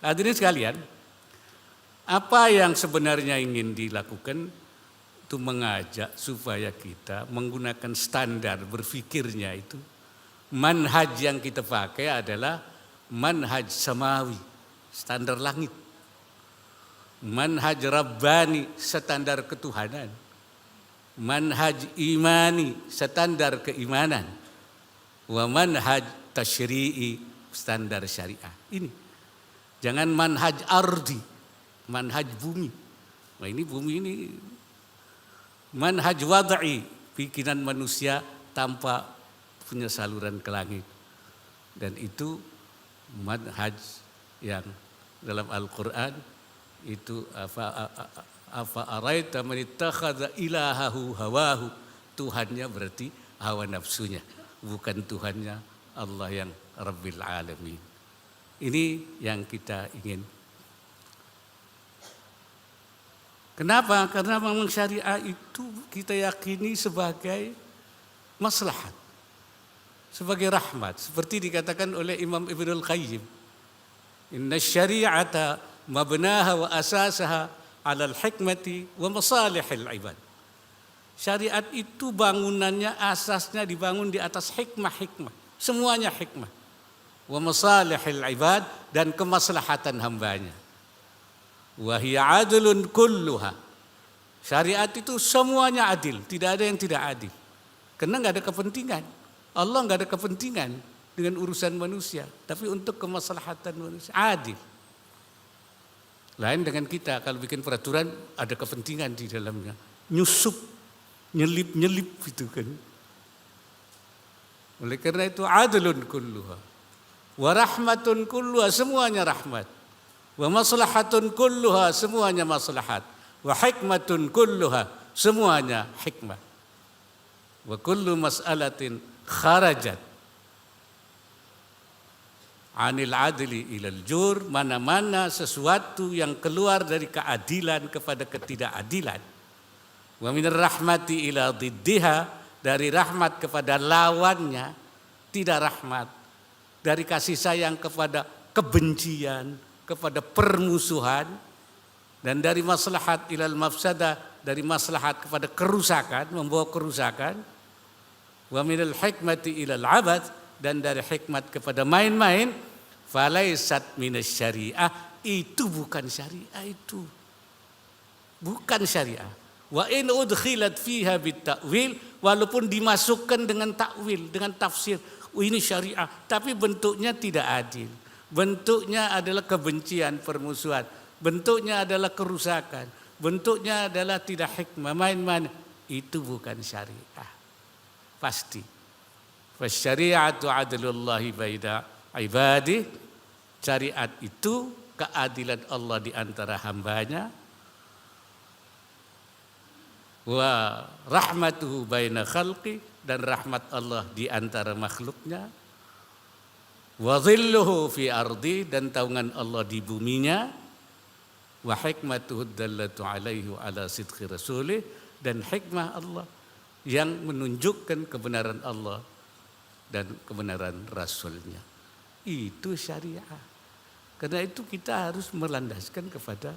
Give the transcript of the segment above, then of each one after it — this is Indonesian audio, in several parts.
Hadirin sekalian, apa yang sebenarnya ingin dilakukan itu mengajak supaya kita menggunakan standar berfikirnya itu. Manhaj yang kita pakai adalah manhaj samawi, standar langit. Manhaj rabbani, standar ketuhanan. Manhaj imani, standar keimanan. Wa manhaj tasyri'i, standar syariah. Ini. Jangan manhaj ardi, manhaj bumi. Nah ini bumi ini manhaj wad'i, pikiran manusia tanpa punya saluran ke langit. Dan itu manhaj yang dalam Al-Quran itu afa araita man ittakhadha ilahahu hawahu, Tuhannya berarti hawa nafsunya, bukan Tuhannya Allah yang Rabbil Alamin. Ini yang kita ingin. Kenapa? Karena memang syariah itu kita yakini sebagai maslahat, sebagai rahmat. Seperti dikatakan oleh Imam Ibnul Qayyim, inna syari'ata mabnaha wa asasaha alal hikmati wa masalihil ibad. Syariat itu bangunannya, asasnya dibangun di atas hikmah-hikmah. Semuanya hikmah. Wa masalihil ibad, dan kemaslahatan hambanya. Wa hiya adlun kulluha. Syariat itu semuanya adil, tidak ada yang tidak adil. Karena enggak ada kepentingan. Allah enggak ada kepentingan dengan urusan manusia, tapi untuk kemaslahatan manusia adil. Lain dengan kita, kalau bikin peraturan ada kepentingan di dalamnya. Nyusup, nyelip-nyelip gitu kan. Oleh karena itu adlun kulluha. Wa rahmatun kulluha, semuanya rahmat. Wa maslahatun kulluha, semuanya maslahat. Wa hikmatun kulluha, semuanya hikmah. Wa kullu mas'alatin kharajat anil adli ilal jur, mana-mana sesuatu yang keluar dari keadilan kepada ketidakadilan. Wa minar rahmati ila diddiha, dari rahmat kepada lawannya tidak rahmat. Dari kasih sayang kepada kebencian, kepada permusuhan. Dan dari maslahat ilal mafsadah, dari maslahat kepada kerusakan, membawa kerusakan. Wa minal hikmati ilal abad, dan dari hikmat kepada main-main. Falaisat minas syariah, itu bukan syariah itu. Bukan syariah. Wa in udkhilat fiha bitta'wil, walaupun dimasukkan dengan takwil, dengan tafsir. Ini syariah, tapi bentuknya tidak adil. Bentuknya adalah kebencian, permusuhan. Bentuknya adalah kerusakan. Bentuknya adalah tidak hikmah, main-main. Itu bukan syariah. Pasti. Fasyari'atu adlullahi baina ibadih. Syariat itu keadilan Allah di antara hambanya. Wa rahmatuhu baina khalqi, dan rahmat Allah di antara makhluknya. Wa dhilluhu fi ardi, dan taungan Allah di buminya. Wa hikmatuhu dallatu alaihi wa ala sidqi rasulih, dan hikmah Allah yang menunjukkan kebenaran Allah dan kebenaran Rasulnya. Itu syariah. Karena itu kita harus melandaskan kepada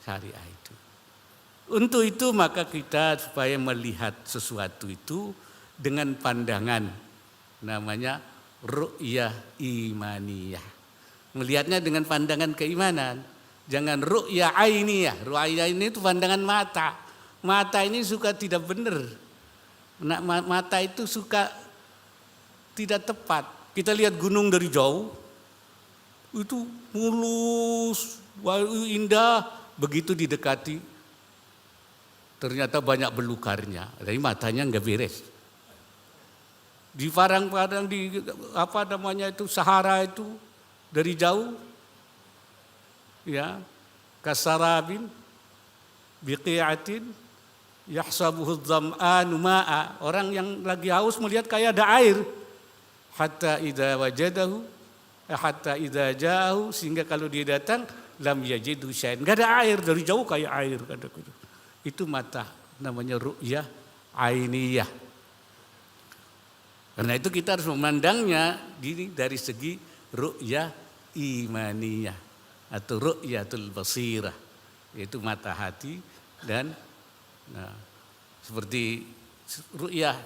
syariah itu. Untuk itu maka kita supaya melihat sesuatu itu dengan pandangan namanya ru'yah imaniyah. Melihatnya dengan pandangan keimanan. Jangan ru'yah ainiyah. Ru'yah ini itu pandangan mata. Mata ini suka tidak benar. Mata itu suka tidak tepat. Kita lihat gunung dari jauh, itu mulus, indah, begitu didekati ternyata banyak belukarnya. Jadi matanya enggak beres. Di padang-padang di apa namanya itu Sahara itu dari jauh, ya, kasarabin biqi'atin yahsabuhu dzam'anu ma'a. Orang yang lagi haus melihat kayak ada air. Hatta idza wajadahu, hatta idza ja'ahu, sehingga kalau dia datang lam yajidu syai'an. Enggak ada air, dari jauh kayak air kataku. Itu mata, namanya ru'yah ainiyah. Karena itu kita harus memandangnya dari segi ru'yah imaniyah. atau ru'yatul basirah, yaitu mata hati. Dan seperti ru'ya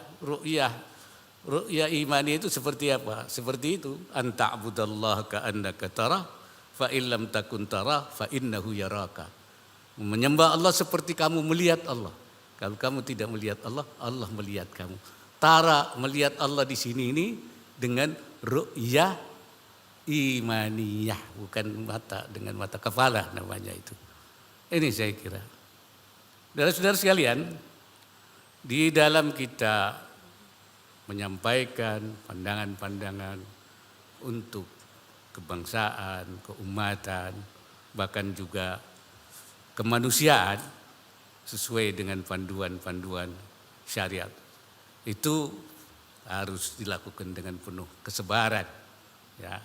imani itu seperti apa? Seperti itu, anta'budallaha ka'annaka tarah fa illam takun tarah fa innahu yaraka. Menyembah Allah seperti kamu melihat Allah. Kalau kamu tidak melihat Allah, Allah melihat kamu. Tara, melihat Allah di sini ini dengan ru'ya imaniyah, bukan mata dengan mata kepala namanya itu. Ini saya kira. Saudara-saudara sekalian, di dalam kita menyampaikan pandangan-pandangan untuk kebangsaan, keumatan, bahkan juga kemanusiaan sesuai dengan panduan-panduan syariat, itu harus dilakukan dengan penuh kesabaran, ya.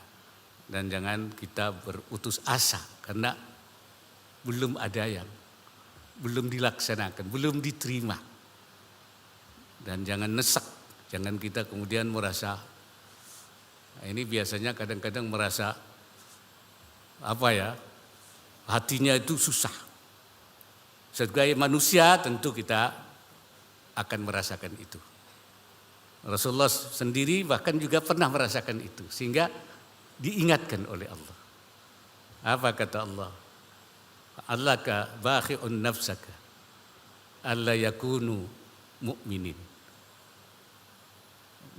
Dan jangan kita berutus asa karena belum ada yang belum dilaksanakan, belum diterima. Dan jangan nesak, jangan kita kemudian merasa, ini biasanya kadang-kadang merasa hatinya itu susah. Sebagai manusia tentu kita akan merasakan itu. Rasulullah sendiri bahkan juga pernah merasakan itu, sehingga diingatkan oleh Allah. Apa kata Allah? Allaka bakhi'un nafsaka alla yakunu mu'minin.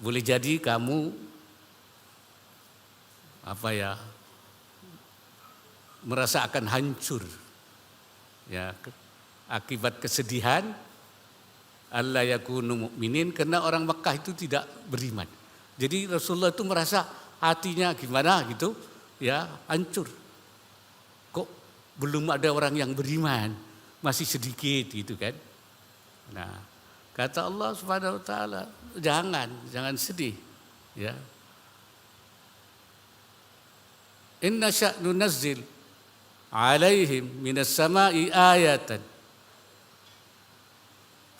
Boleh jadi kamu merasa akan hancur, ya, akibat kesedihan alla yakunu mu'minin, karena orang Mekah itu tidak beriman. Jadi Rasulullah itu merasa hatinya gimana gitu, ya, hancur. Kok belum ada orang yang beriman, masih sedikit gitu kan. Nah, kata Allah Subhanahu wa taala, jangan sedih, ya. Inna sya'nu nazzil alaihim minas sama'i ayatan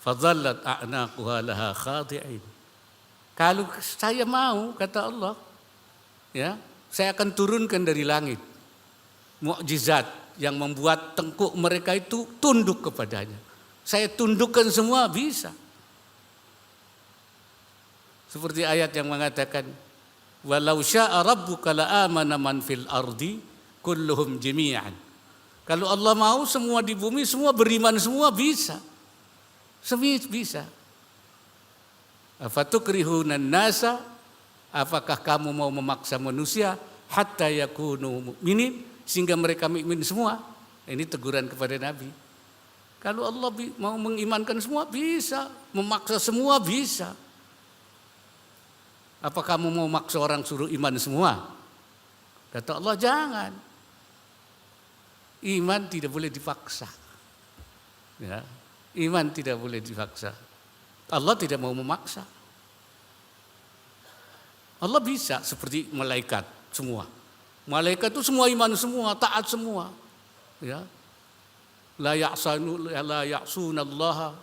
fadhallat a'naquha laha khadi'in. Kalau saya mau, kata Allah, ya, saya akan turunkan dari langit mukjizat yang membuat tengkuk mereka itu tunduk kepadanya. Saya tundukkan semua, bisa. Seperti ayat yang mengatakan, walau syaa rabbuka la amana man fil ardi kulluhum jami'an. Kalau Allah mau, semua di bumi semua beriman semua, bisa. Bisa. Afatukrihunan nasa, apakah kamu mau memaksa manusia hatta yakunu mu'minin, sehingga mereka mukmin semua? Ini teguran kepada Nabi. Kalau Allah mau mengimankan semua, bisa. Memaksa semua, bisa. Apa kamu mau maksa orang suruh iman semua? Kata Allah, jangan. Iman tidak boleh dipaksa, ya. Iman tidak boleh dipaksa. Allah tidak mau memaksa. Allah bisa seperti malaikat semua. Malaikat itu semua iman semua, taat semua, ya. La ya'sunallaha.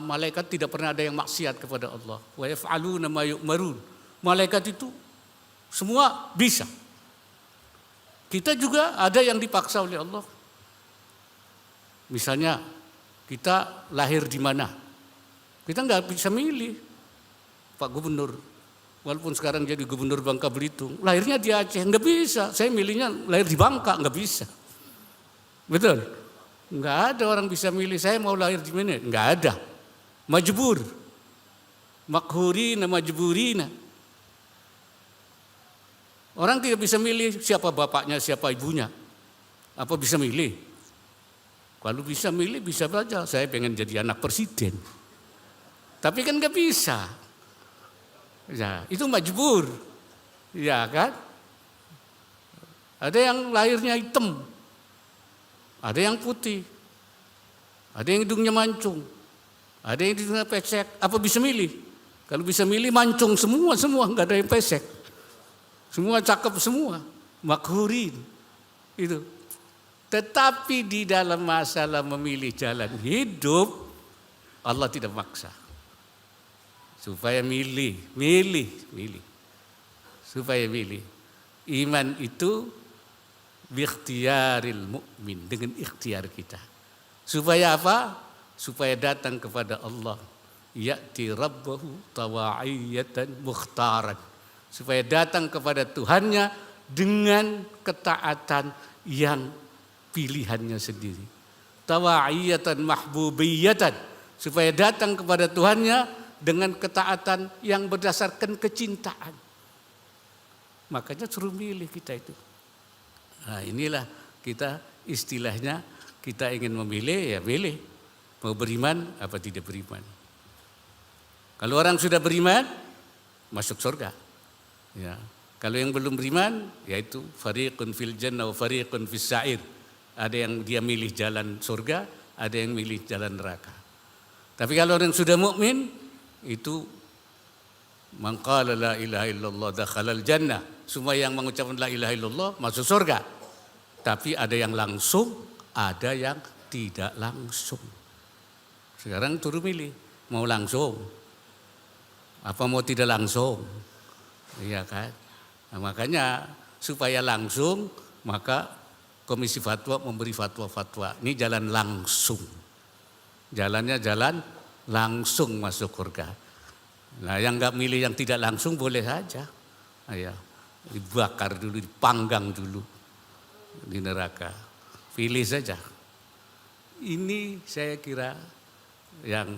Malaikat tidak pernah ada yang maksiat kepada Allah. Wa yaf'aluna ma yu'marun. Malaikat itu semua bisa. Kita juga ada yang dipaksa oleh Allah. Misalnya kita lahir di mana? Kita nggak bisa milih. Pak Gubernur, walaupun sekarang jadi Gubernur Bangka Belitung, lahirnya di Aceh, nggak bisa. Saya milihnya lahir di Bangka, nggak bisa. Betul? Nggak ada orang bisa milih saya mau lahir di mana, nggak ada. Majbur, makhurina, majburina. Orang tidak bisa milih siapa bapaknya, siapa ibunya. Apa bisa milih? Kalau bisa milih, bisa saja. Saya pengen jadi anak presiden. Tapi kan nggak bisa. Ya, itu majbur. Ya kan? Ada yang lahirnya hitam. Ada yang putih, ada yang hidungnya mancung, ada yang hidungnya pesek. Apa bisa milih? Kalau bisa milih, mancung semua, nggak ada yang pesek. Semua cakep semua, makhurin itu. Tetapi di dalam masalah memilih jalan hidup, Allah tidak maksa. Supaya milih. Supaya milih. Iman itu Bikhtiyaril mu'min, dengan ikhtiar kita. Supaya apa? Supaya datang kepada Allah. Ya'ti rabbahu tawa'iyatan mukhtaran. Supaya datang kepada Tuhannya dengan ketaatan yang pilihannya sendiri. Tawa'iyatan mahbubiyatan. Supaya datang kepada Tuhannya dengan ketaatan yang berdasarkan kecintaan. Makanya suruh milih kita itu. Nah, inilah kita istilahnya, kita ingin memilih ya pilih. Mau beriman apa tidak beriman. Kalau orang sudah beriman masuk surga. Ya. Kalau yang belum beriman yaitu fariqun fil jannah wa fariqun fis sa'ir. Ada yang dia milih jalan surga, ada yang milih jalan neraka. Tapi kalau orang sudah mukmin itu man qala la ilaha illallah dakhalal jannah. Semua yang mengucapkan la ilaha illallah masuk surga. Tapi ada yang langsung, ada yang tidak langsung. Sekarang turun milih, mau langsung apa mau tidak langsung. Iya kan? Nah, makanya supaya langsung maka Komisi Fatwa memberi fatwa-fatwa. Ini jalan langsung. Jalannya jalan langsung masuk surga. Nah, yang enggak milih yang tidak langsung boleh saja. Ya, dibakar dulu, dipanggang dulu di neraka. Pilih saja. Ini saya kira yang